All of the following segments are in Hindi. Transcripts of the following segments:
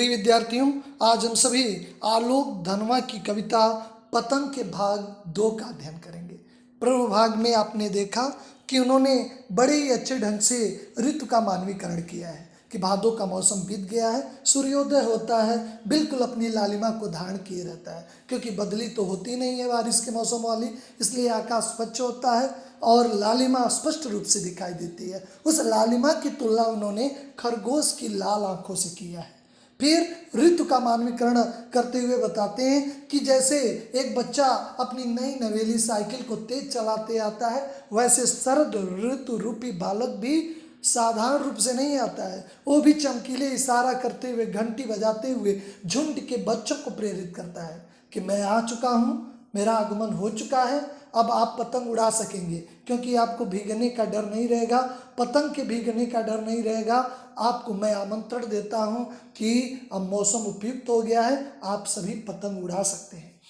प्रिय विद्यार्थियों, आज हम सभी आलोक धनवा की कविता पतंग के भाग 2 का अध्ययन करेंगे। पूर्व भाग में आपने देखा कि उन्होंने बड़े ही अच्छे ढंग से ऋतु का मानवीकरण किया है कि भादों का मौसम बीत गया है, सूर्योदय होता है, बिल्कुल अपनी लालिमा को धारण किए रहता है, क्योंकि बदली तो होती नहीं है बारिश के मौसम वाली, इसलिए आकाश स्वच्छ होता है और लालिमा स्पष्ट रूप से दिखाई देती है। उस लालिमा की तुलना उन्होंने खरगोश की लाल आंखों से किया है। फिर ऋतु का मानवीकरण करते हुए बताते हैं कि जैसे एक बच्चा अपनी नई नवेली साइकिल को तेज चलाते आता है, वैसे शरद ऋतु रूपी बालक भी साधारण रूप से नहीं आता है। वो भी चमकीले इशारा करते हुए, घंटी बजाते हुए झुंड के बच्चों को प्रेरित करता है कि मैं आ चुका हूँ, मेरा आगमन हो चुका है, अब आप पतंग उड़ा सकेंगे, क्योंकि आपको भीगने का डर नहीं रहेगा, पतंग के भीगने का डर नहीं रहेगा। आपको मैं आमंत्रण देता हूँ कि अब मौसम उपयुक्त हो गया है, आप सभी पतंग उड़ा सकते हैं।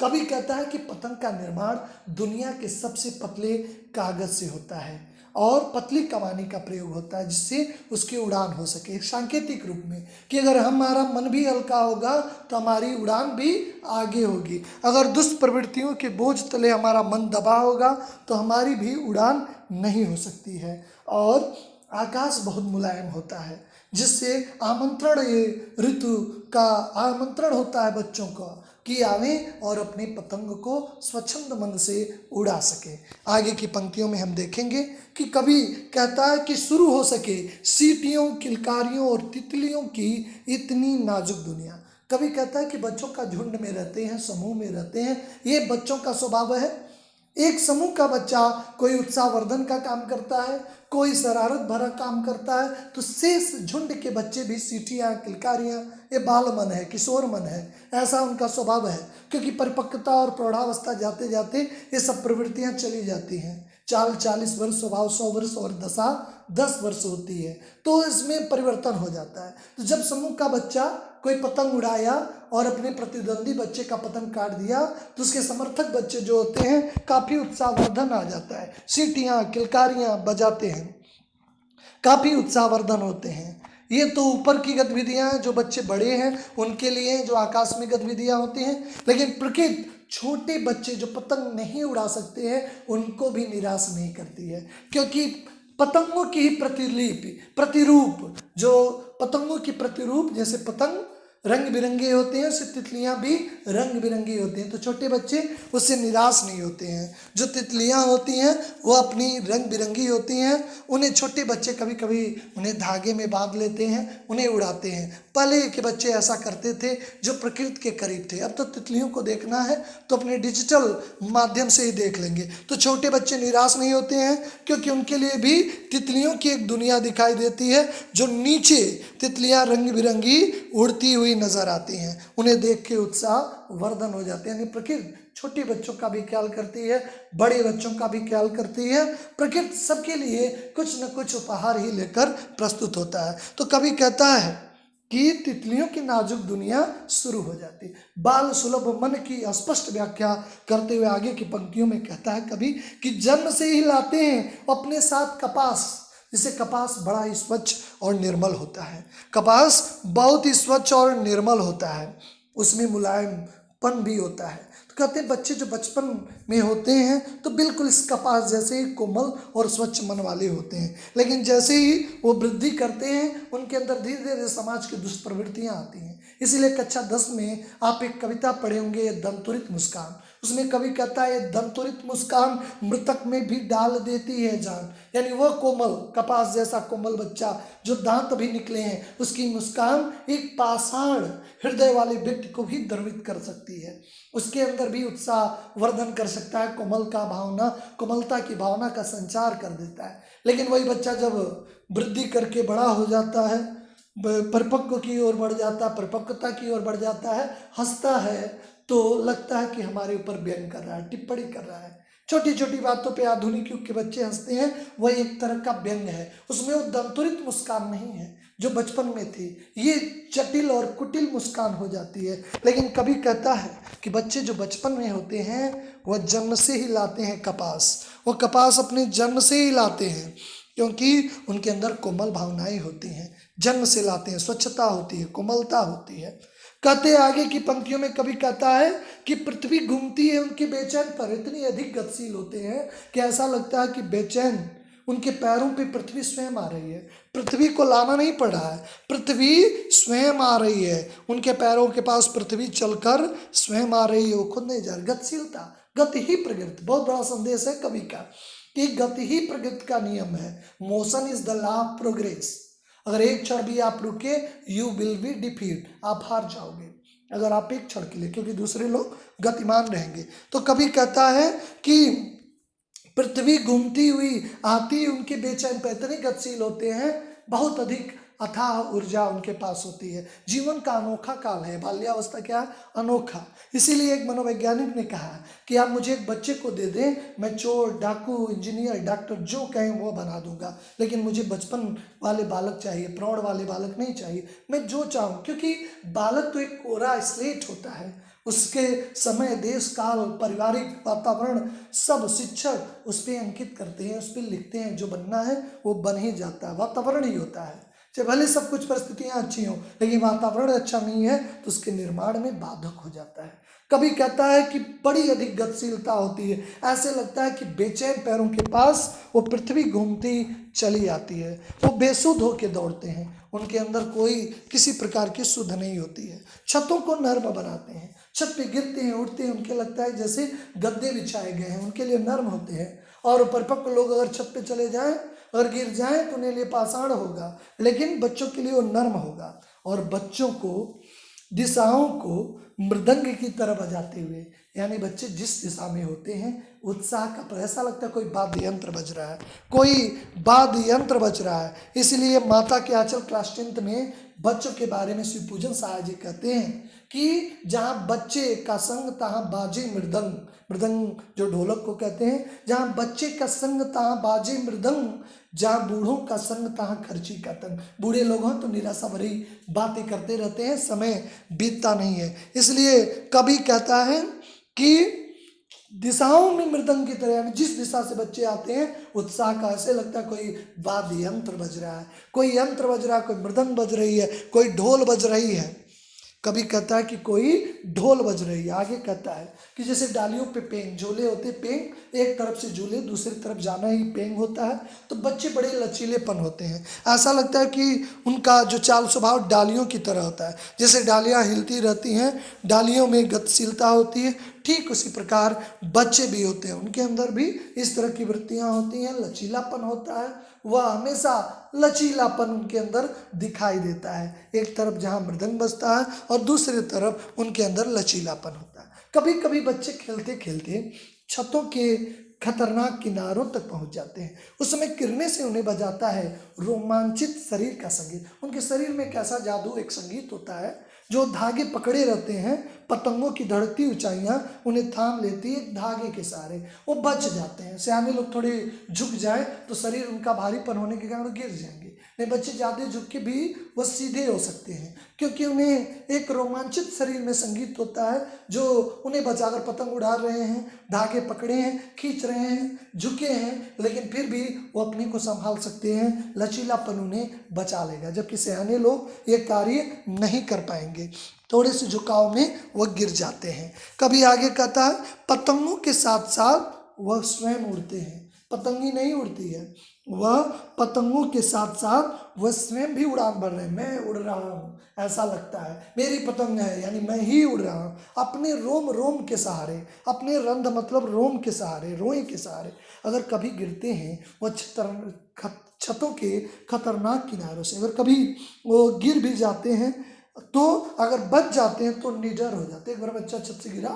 कवि कहता है कि पतंग का निर्माण दुनिया के सबसे पतले कागज से होता है और पतली कमानी का प्रयोग होता है, जिससे उसकी उड़ान हो सके, एक सांकेतिक रूप में कि अगर हमारा मन भी हल्का होगा तो हमारी उड़ान भी आगे होगी। अगर दुष्ट प्रवृत्तियों के बोझ तले हमारा मन दबा होगा तो हमारी भी उड़ान नहीं हो सकती है। और आकाश बहुत मुलायम होता है, जिससे आमंत्रण, ये ऋतु का आमंत्रण होता है बच्चों का कि आवें और अपने पतंग को स्वच्छंद मन से उड़ा सके। आगे की पंक्तियों में हम देखेंगे कि कवि कहता है कि शुरू हो सके सीटियों, किलकारियों और तितलियों की इतनी नाजुक दुनिया। कवि कहता है कि बच्चों का झुंड में रहते हैं, समूह में रहते हैं, ये बच्चों का स्वभाव है। एक समूह का बच्चा कोई उत्साहवर्धन का काम करता है, कोई शरारत भरा काम करता है, तो शेष झुंड के बच्चे भी सीटियाँ, किलकारियाँ, ये बाल मन है, किशोर मन है, ऐसा उनका स्वभाव है। क्योंकि परिपक्वता और प्रौढ़ावस्था जाते जाते ये सब प्रवृत्तियाँ चली जाती हैं। चाल 40 वर्ष, स्वभाव 100 वर्ष और दशा 10 वर्ष होती है, तो इसमें परिवर्तन हो जाता है। तो जब समूह का बच्चा कोई पतंग उड़ाया और अपने प्रतिद्वंदी बच्चे का पतंग काट दिया, तो उसके समर्थक बच्चे जो होते हैं काफ़ी उत्साहवर्धन आ जाता है, सीटियाँ, किलकारियाँ बजाते हैं, काफ़ी उत्साहवर्धन होते हैं। ये तो ऊपर की गतिविधियाँ हैं, जो बच्चे बड़े हैं उनके लिए, जो आकस्मिक गतिविधियाँ होती हैं। लेकिन प्रकृति छोटे बच्चे जो पतंग नहीं उड़ा सकते हैं उनको भी निराश नहीं करती है, क्योंकि पतंगों की ही प्रतिरूप, जो पतंगों की प्रतिरूप, जैसे पतंग रंग बिरंगे होते हैं, उससे तितलियाँ भी रंग बिरंगी होती हैं, तो छोटे बच्चे उससे निराश नहीं होते हैं। जो तितलियाँ होती हैं वो अपनी रंग बिरंगी होती हैं, उन्हें छोटे बच्चे कभी कभी उन्हें धागे में बांध लेते हैं, उन्हें उड़ाते हैं। पहले के बच्चे ऐसा करते थे जो प्रकृति के करीब थे। अब तो तितलियों को देखना है तो अपने डिजिटल माध्यम से ही देख लेंगे। तो छोटे बच्चे निराश नहीं होते हैं, क्योंकि उनके लिए भी तितलियों की एक दुनिया दिखाई देती है, जो नीचे तितलियां रंग बिरंगी उड़ती हुई नजर आती हैं, उन्हें देख के उत्साह वर्धन हो जाते हैं। यानी प्रकृति छोटे बच्चों का भी ख्याल करती है, बड़े बच्चों का भी ख्याल करती है। प्रकृति सबके लिए कुछ न कुछ उपहार ही लेकर प्रस्तुत होता है। तो कवि कहता है कि तितलियों की नाजुक दुनिया शुरू हो जाती है। बाल सुलभ मन की स्पष्ट व्याख्या करते हुए आगे की पंक्तियों में कहता है कवि कि जन्म से ही लाते हैं अपने साथ कपास। जिसे कपास बड़ा ही स्वच्छ और निर्मल होता है, कपास बहुत ही स्वच्छ और निर्मल होता है, उसमें मुलायमपन भी होता है। तो कहते हैं बच्चे जो बचपन में होते हैं तो बिल्कुल इस कपास जैसे ही कोमल और स्वच्छ मन वाले होते हैं, लेकिन जैसे ही वो वृद्धि करते हैं उनके अंदर धीरे धीरे समाज की दुष्प्रवृत्तियाँ आती हैं। इसीलिए कक्षा 10 में आप एक कविता पढ़े होंगे, ये दंतुरित मुस्कान। उसमें कवि कहता है दंतुरित मुस्कान मृतक में भी डाल देती है जान। यानी वह कोमल कपास जैसा कोमल बच्चा जो दांत भी निकले हैं, उसकी मुस्कान एक पाषाण हृदय वाले व्यक्ति को भी द्रवित कर सकती है, उसके अंदर भी उत्साह वर्धन कर सकता है, कोमलता की भावना का संचार कर देता है। लेकिन वही बच्चा जब वृद्धि करके बड़ा हो जाता है, परिपक्व की ओर बढ़ जाता है, परिपक्वता की ओर बढ़ जाता है, हंसता है तो लगता है कि हमारे ऊपर व्यंग कर रहा है, टिप्पणी कर रहा है। छोटी छोटी बातों पे आधुनिक युग के बच्चे हंसते हैं, वह एक तरह का व्यंग है, उसमें वो दंतुरित मुस्कान नहीं है जो बचपन में थी, ये जटिल और कुटिल मुस्कान हो जाती है। लेकिन कवि कहता है कि बच्चे जो बचपन में होते हैं वह जन्म से ही लाते हैं कपास, वो कपास अपने जन्म से ही लाते हैं। क्योंकि उनके अंदर कोमल भावनाएं होती हैं, जन्म से लाते हैं, स्वच्छता होती है, कोमलता होती है। कहते आगे की पंक्तियों में कवि कहता है कि पृथ्वी घूमती है उनके बेचैन पर, इतनी अधिक गतिशील होते हैं कि ऐसा लगता है कि बेचैन उनके पैरों पे पृथ्वी स्वयं आ रही है। पृथ्वी को लाना नहीं पड़ रहा है, पृथ्वी स्वयं आ रही है, उनके पैरों के पास पृथ्वी चलकर स्वयं आ रही है, वो खुद नहीं जा रही। गतिशीलता, गति ही प्रकृति, बहुत बड़ा संदेश है कवि का कि गति ही प्रकृति का नियम है। Motion is the law of progress. अगर एक क्षण भी आप रुके, यू विल बी डिफीट, आप हार जाओगे अगर आप एक क्षण के लिए, क्योंकि दूसरे लोग गतिमान रहेंगे। तो कवि कहता है कि पृथ्वी घूमती हुई आती, उनके बेचैन पे इतने गतिशील होते हैं, बहुत अधिक अथाह ऊर्जा उनके पास होती है। जीवन का अनोखा काल है, बाल्यावस्था क्या है? अनोखा। इसीलिए एक मनोवैज्ञानिक ने कहा कि आप मुझे एक बच्चे को दे दें, मैं चोर, डाकू, इंजीनियर, डॉक्टर जो कहें वो बना दूंगा, लेकिन मुझे बचपन वाले बालक चाहिए, प्रौढ़ वाले बालक नहीं चाहिए, मैं जो चाहूँ। क्योंकि बालक तो एक कोरा स्लेट होता है, उसके समय, देश काल, पारिवारिक वातावरण, सब शिक्षक उस पर अंकित करते हैं, उस पर लिखते हैं, जो बनना है वो बन ही जाता है। वातावरण ही होता है, चाहे भले सब कुछ परिस्थितियां अच्छी हों, लेकिन वातावरण अच्छा नहीं है तो उसके निर्माण में बाधक हो जाता है। कभी कहता है कि बड़ी अधिक गतिशीलता होती है, ऐसे लगता है कि बेचैन पैरों के पास वो पृथ्वी घूमती चली आती है। वो बेसुध होकर दौड़ते हैं, उनके अंदर कोई किसी प्रकार की सुध नहीं होती है। छतों को नर्म बनाते हैं, छत पे गिरते हैं, उठते हैं, उनके लगता है जैसे गद्दे बिछाए गए हैं, उनके लिए नर्म होते हैं। और परिपक्व लोग अगर छत पे चले जाएं और गिर जाएं तो उन्हें लिए पाषाण होगा, लेकिन बच्चों के लिए वो नर्म होगा। और बच्चों को, दिशाओं को मृदंग की तरह बजाते हुए, यानी बच्चे जिस दिशा में होते हैं उत्साह का, ऐसा लगता है कोई वाद्य यंत्र बज रहा है, कोई वाद्य यंत्र बज रहा है। इसलिए माता के आंचल क्लास 10th में बच्चों के बारे में श्री पूजन साहा जी कहते हैं कि जहाँ बच्चे का संग तहाँ बाजे मृदंग, मृदंग जो ढोलक को कहते हैं, जहाँ बच्चे का संग तहाँ बाजे मृदंग, जहाँ बूढ़ों का संग तहाँ खर्ची का तंग। बूढ़े लोग हों तो निराशा भरी बातें करते रहते हैं, समय बीतता नहीं है। इसलिए कवि कहता है कि दिशाओं में मृदंग की तरह, यानी जिस दिशा से बच्चे आते हैं उत्साह का, ऐसे लगता है कोई वाद्य यंत्र बज रहा है, कोई यंत्र बज रहा है, कोई मृदंग बज रही है, कोई ढोल बज रही है। कभी कहता है कि कोई ढोल बज रही है। आगे कहता है कि जैसे डालियों पे पेंग, झूले होते, पेंग एक तरफ से झूले दूसरी तरफ जाना ही पेंग होता है, तो बच्चे बड़े लचीलेपन होते हैं। ऐसा लगता है कि उनका जो चाल स्वभाव डालियों की तरह होता है, जैसे डालियाँ हिलती रहती हैं, डालियों में गतिशीलता होती है, ठीक उसी प्रकार बच्चे भी होते हैं, उनके अंदर भी इस तरह की वृत्तियाँ होती हैं, लचीलापन होता है। वह हमेशा लचीलापन उनके अंदर दिखाई देता है, एक तरफ जहाँ मृदंग बजता है और दूसरी तरफ उनके अंदर लचीलापन होता है। कभी कभी बच्चे खेलते खेलते छतों के खतरनाक किनारों तक पहुंच जाते हैं, उस समय किरणें से उन्हें बजाता है रोमांचित शरीर का संगीत। उनके शरीर में एक ऐसा जादू, एक संगीत होता है जो धागे पकड़े रहते हैं, पतंगों की धड़कती ऊंचाइयां उन्हें थाम लेती है धागे के सहारे, वो बच जाते हैं। सियाने लोग थोड़े झुक जाए तो शरीर उनका भारीपन होने के कारण गिर जाएंगे, नहीं बच्चे ज़्यादा झुक के भी वो सीधे हो सकते हैं, क्योंकि उन्हें एक रोमांचित शरीर में संगीत होता है जो उन्हें बचाकर पतंग उड़ा रहे हैं, धागे पकड़े हैं, खींच रहे हैं, झुके हैं, लेकिन फिर भी वो अपने को संभाल सकते हैं, लचीलापन उन्हें बचा लेगा। जबकि सियाने लोग ये कार्य नहीं कर पाएंगे, थोड़े से झुकाव में वह गिर जाते हैं। कभी आगे कहता है पतंगों के साथ साथ वह स्वयं उड़ते हैं। पतंगी नहीं उड़ती है, वह पतंगों के साथ साथ वह स्वयं भी उड़ान भर रहे हैं। मैं उड़ रहा हूँ, ऐसा लगता है मेरी पतंग है, यानी मैं ही उड़ रहा हूँ अपने रोम रोम के सहारे, अपने रंध मतलब रोम के सहारे, रोए के सहारे। अगर कभी गिरते हैं वह छतों के खतरनाक किनारों से, अगर कभी वो गिर भी जाते हैं तो अगर बच जाते हैं तो निडर हो जाते हैं। एक बार बच्चा छत से गिरा,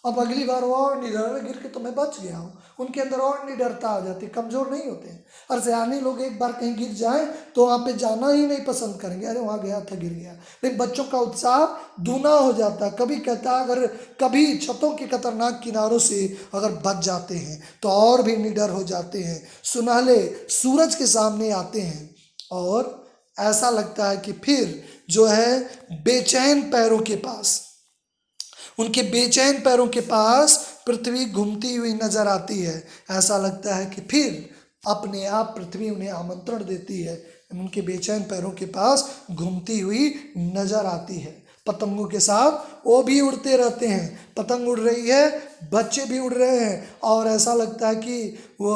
अब अगली बार वो और निडर, गिर के तो मैं बच गया हूँ, उनके अंदर और निडरता आ जाती है, कमजोर नहीं होते हैं। और सियाने लोग एक बार कहीं गिर जाए तो वहाँ पे जाना ही नहीं पसंद करेंगे, अरे वहाँ गया था गिर गया। लेकिन बच्चों का उत्साह दूना हो जाता है। कभी कहता है अगर कभी छतों के खतरनाक किनारों से अगर बच जाते हैं तो और भी निडर हो जाते हैं, सुनहले सूरज के सामने आते हैं और ऐसा लगता है कि फिर जो है बेचैन पैरों के पास, उनके बेचैन पैरों के पास पृथ्वी घूमती हुई नजर आती है। ऐसा लगता है कि फिर अपने आप पृथ्वी उन्हें आमंत्रण देती है, उनके बेचैन पैरों के पास घूमती हुई नजर आती है। पतंगों के साथ वो भी उड़ते रहते हैं, पतंग उड़ रही है, बच्चे भी उड़ रहे हैं और ऐसा लगता है कि वो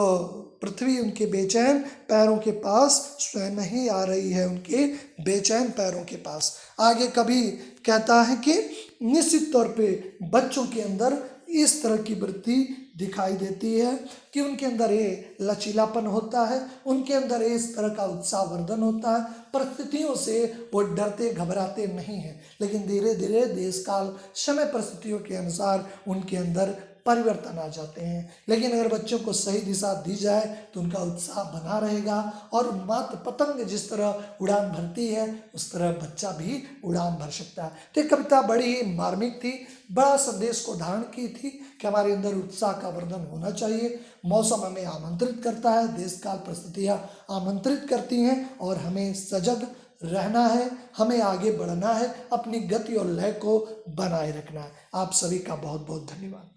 पृथ्वी उनके बेचैन पैरों के पास स्वयं ही आ रही है, उनके बेचैन पैरों के पास। आगे कभी कहता है कि निश्चित तौर पे बच्चों के अंदर इस तरह की वृत्ति दिखाई देती है कि उनके अंदर ये लचीलापन होता है, उनके अंदर इस तरह का उत्साहवर्धन होता है। परिस्थितियों से वो डरते घबराते नहीं हैं, लेकिन धीरे धीरे देश काल समय परिस्थितियों के अनुसार उनके अंदर परिवर्तन आ जाते हैं। लेकिन अगर बच्चों को सही दिशा दी जाए तो उनका उत्साह बना रहेगा और मात्र पतंग जिस तरह उड़ान भरती है उस तरह बच्चा भी उड़ान भर सकता है। तो ये कविता बड़ी ही मार्मिक थी, बड़ा संदेश को धारण की थी कि हमारे अंदर उत्साह का वर्धन होना चाहिए। मौसम हमें आमंत्रित करता है, देश काल परिस्थितियाँ आमंत्रित करती हैं और हमें सजग रहना है, हमें आगे बढ़ना है, अपनी गति और लय को बनाए रखना है। आप सभी का बहुत बहुत धन्यवाद।